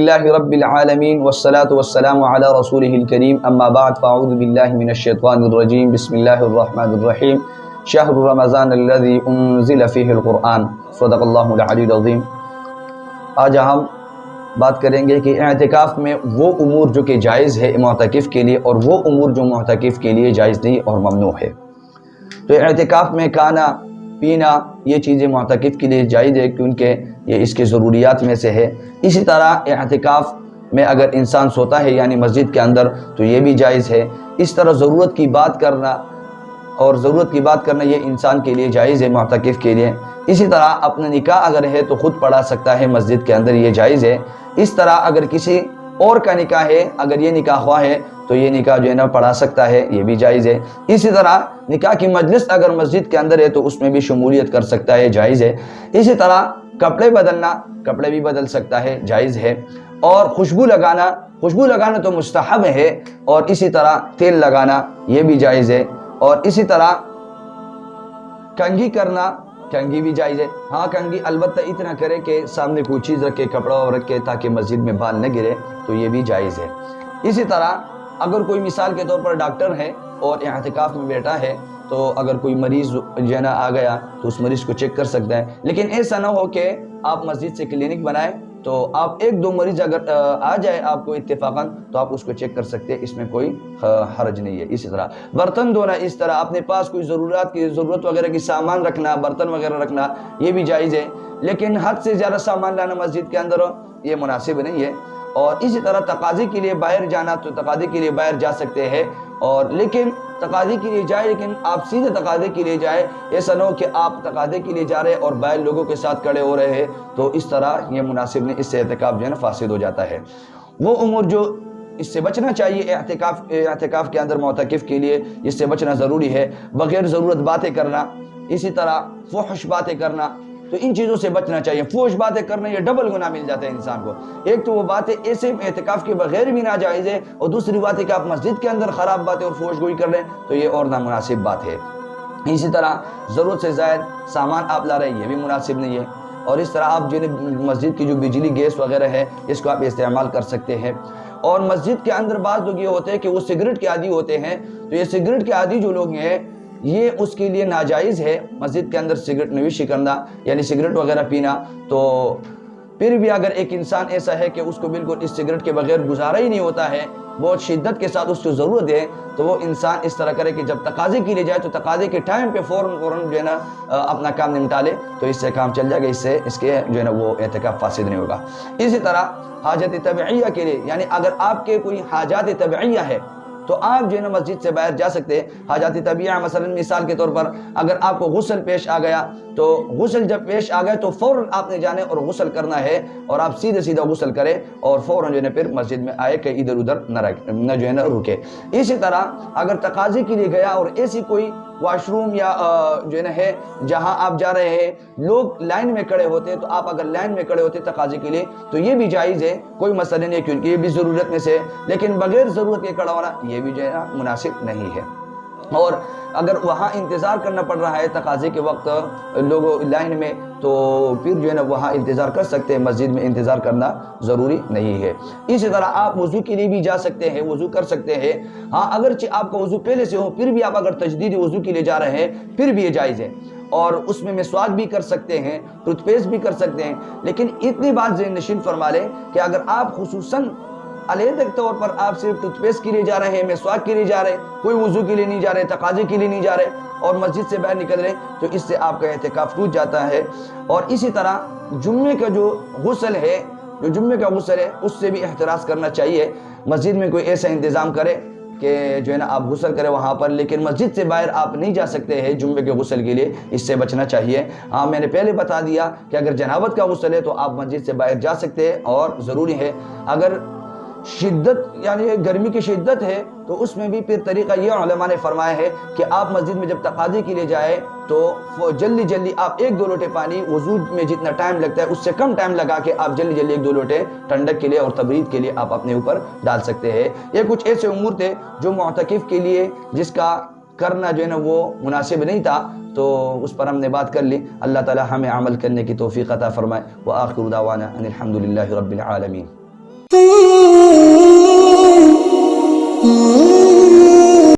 للہ رب العالمین والصلاة والسلام علی رسولہ الکریم اما بعد فاعوذ باللہ من الشیطان الرجیم بسم اللہ الرحمن الرحیم شہر رمضان الذی انزل فیہ القرآن صدق اللہ العلی العظیم۔ آج ہم بات کریں گے کہ اعتکاف میں وہ امور جو کہ جائز ہے معتکف کے لیے اور وہ امور جو معتکف کے لیے جائز نہیں اور ممنوع ہے۔ تو اعتکاف میں کھانا پینا یہ چیزیں معتکف کے لیے جائز ہے کیونکہ یہ اس کے ضروریات میں سے ہے۔ اسی طرح اعتکاف میں اگر انسان سوتا ہے یعنی مسجد کے اندر تو یہ بھی جائز ہے۔ اس طرح ضرورت کی بات کرنا یہ انسان کے لیے جائز ہے معتکف کے لیے۔ اسی طرح اپنا نکاح اگر ہے تو خود پڑھا سکتا ہے مسجد کے اندر، یہ جائز ہے۔ اس طرح اگر کسی اور کا نکاح ہے، اگر یہ نکاح ہوا ہے تو یہ نکاح جو ہے نا پڑھا سکتا ہے، یہ بھی جائز ہے۔ اسی طرح نکاح کی مجلس اگر مسجد کے اندر ہے تو اس میں بھی شمولیت کر سکتا ہے، جائز ہے۔ اسی طرح کپڑے بھی بدل سکتا ہے، جائز ہے۔ اور خوشبو لگانا تو مستحب ہے، اور اسی طرح تیل لگانا یہ بھی جائز ہے۔ اور اسی طرح کنگھی بھی جائز ہے۔ ہاں کنگھی البتہ اتنا کرے کہ سامنے کوئی چیز رکھے، کپڑا رکھے تاکہ مسجد میں بال نہ گرے، تو یہ بھی جائز ہے۔ اسی طرح اگر کوئی مثال کے طور پر ڈاکٹر ہے اور اعتکاف میں بیٹھا ہے تو اگر کوئی مریض جو ہے نا آ گیا تو اس مریض کو چیک کر سکتا ہے، لیکن ایسا نہ ہو کہ آپ مسجد سے کلینک بنائیں تو آپ ایک دو مریض اگر آ جائے آپ کو اتفاقاً تو آپ اس کو چیک کر سکتے ہیں، اس میں کوئی حرج نہیں ہے۔ اسی طرح برتن دھونا، اس طرح اپنے پاس کوئی ضرورت وغیرہ کی سامان رکھنا، برتن وغیرہ رکھنا یہ بھی جائز ہے، لیکن حد سے زیادہ سامان لانا مسجد کے اندر یہ مناسب نہیں ہے۔ اور اسی طرح تقاضے کے لیے باہر جانا تو تقاضے کے لیے باہر جا سکتے ہیں، اور لیکن تقاضے کے لیے جائے، لیکن آپ سیدھے تقاضے کے لیے جائے، ایسا نہ ہو کہ آپ تقاضے کے لیے جا رہے اور باہر لوگوں کے ساتھ کھڑے ہو رہے ہیں، تو اس طرح یہ مناسب نہیں، اس سے اعتکاف جو ہے نا فاسد ہو جاتا ہے۔ وہ امور جو اس سے بچنا چاہیے اعتکاف کے اندر معتکف کے لیے، اس سے بچنا ضروری ہے۔ بغیر ضرورت باتیں کرنا، اسی طرح فحش باتیں کرنا، تو ان چیزوں سے بچنا چاہیے۔ فحش باتیں کرنا یہ ڈبل گناہ مل جاتا ہے انسان کو۔ ایک تو وہ باتیں ایسے اعتکاف کے بغیر بھی ناجائز ہے، اور دوسری بات ہے کہ آپ مسجد کے اندر خراب باتیں اور فحش گوئی کر رہے ہیں تو یہ اور نامناسب بات ہے۔ اسی طرح ضرورت سے زائد سامان آپ لا رہے ہیں، یہ بھی مناسب نہیں ہے۔ اور اس طرح آپ جو مسجد کی جو بجلی گیس وغیرہ ہے اس کو آپ استعمال کر سکتے ہیں۔ اور مسجد کے اندر بعض لوگ یہ ہوتے ہیں کہ وہ سگریٹ کے عادی ہوتے ہیں، تو یہ سگریٹ کے عادی جو لوگ ہیں یہ اس کے لیے ناجائز ہے مسجد کے اندر سگریٹ نوشی کرنا، یعنی سگریٹ وغیرہ پینا۔ تو پھر بھی اگر ایک انسان ایسا ہے کہ اس کو بالکل اس سگریٹ کے بغیر گزارا ہی نہیں ہوتا ہے، بہت شدت کے ساتھ اس کو ضرورت ہے، تو وہ انسان اس طرح کرے کہ جب تقاضے کے لیے جائے تو تقاضے کے ٹائم پہ فوراً جو ہے نا اپنا کام نمٹا لے، تو اس سے کام چل جائے گا، اس کے جو ہے نا وہ اعتکاف فاسد نہیں ہوگا۔ اسی طرح حاجت طبعیہ کے لیے، یعنی اگر آپ کے کوئی حاجات طبعیہ ہے تو آپ جو ہے نا مسجد سے باہر جا سکتے ہیں۔ حاجات طبیعہ مثلا مثال کے طور پر اگر آپ کو غسل پیش آ گیا تو غسل جب پیش آ گئے تو فوراً آپ نے جانے اور غسل کرنا ہے، اور آپ سیدھا غسل کریں اور فوراً جو ہے نا پھر مسجد میں آئے کہ ادھر ادھر نہ جو ہے نا رکے۔ اسی طرح اگر تقاضے کے لیے گیا اور ایسی کوئی واش روم یا جو ہے جہاں آپ جا رہے ہیں لوگ لائن میں کھڑے ہوتے ہیں، تو آپ اگر لائن میں کھڑے ہوتے تقاضے کے لیے تو یہ بھی جائز ہے، کوئی مسئلہ نہیں، کیونکہ یہ بھی ضرورت میں سے ہے، لیکن بغیر ضرورت کے کھڑا ہونا یہ بھی جو ہے نا مناسب نہیں ہے۔ اور اگر وہاں انتظار کرنا پڑ رہا ہے تقاضے کے وقت لوگوں لائن میں، تو پھر جو ہے نا وہاں انتظار کر سکتے ہیں، مسجد میں انتظار کرنا ضروری نہیں ہے۔ اسی طرح آپ وضو کے لیے بھی جا سکتے ہیں، وضو کر سکتے ہیں۔ ہاں اگرچہ آپ کا وضو پہلے سے ہو پھر بھی آپ اگر تجدید وضو کے لیے جا رہے ہیں پھر بھی یہ جائز ہے، اور اس میں مسواک بھی کر سکتے ہیں، ٹوتھ پیسٹ بھی کر سکتے ہیں، لیکن اتنی بات ذہن نشین فرما لیں کہ اگر آپ خصوصاً علیحدہ طور پر آپ صرف ٹوتھ پیسٹ کے لیے جا رہے ہیں، مسواک کے لیے جا رہے ہیں، کوئی وضو کے لیے نہیں جا رہے، تقاضے کے لیے نہیں جا رہے، اور مسجد سے باہر نکل رہے، تو اس سے آپ کا اعتکاف ٹوٹ جاتا ہے۔ اور اسی طرح جمعے کا جو غسل ہے اس سے بھی احتراز کرنا چاہیے۔ مسجد میں کوئی ایسا انتظام کرے کہ جو ہے نا آپ غسل کریں وہاں پر، لیکن مسجد سے باہر آپ نہیں جا سکتے ہیں جمعے کے غسل کے لیے، اس سے بچنا چاہیے۔ ہاں میں نے پہلے بتا دیا کہ اگر جنابت کا غسل ہے تو آپ مسجد سے باہر جا سکتے ہیں، اور ضروری ہے اگر شدت یعنی گرمی کی شدت ہے تو اس میں بھی پھر طریقہ یہ علماء نے فرمایا ہے کہ آپ مسجد میں جب تقاضے کے لیے جائے تو جلدی آپ ایک دو لوٹے پانی وضو میں جتنا ٹائم لگتا ہے اس سے کم ٹائم لگا کے آپ جلدی ایک دو لوٹے ٹھنڈک کے لیے اور تبرید کے لیے آپ اپنے اوپر ڈال سکتے ہیں۔ یہ کچھ ایسے امور تھے جو معتکف کے لیے جس کا کرنا جو ہے نا وہ مناسب نہیں تھا، تو اس پر ہم نے بات کر لی۔ اللہ تعالی ہمیں عمل کرنے کی توفیق عطا فرمائے۔ وآخر دعوانا ان الحمد للہ رب العالمین۔ کی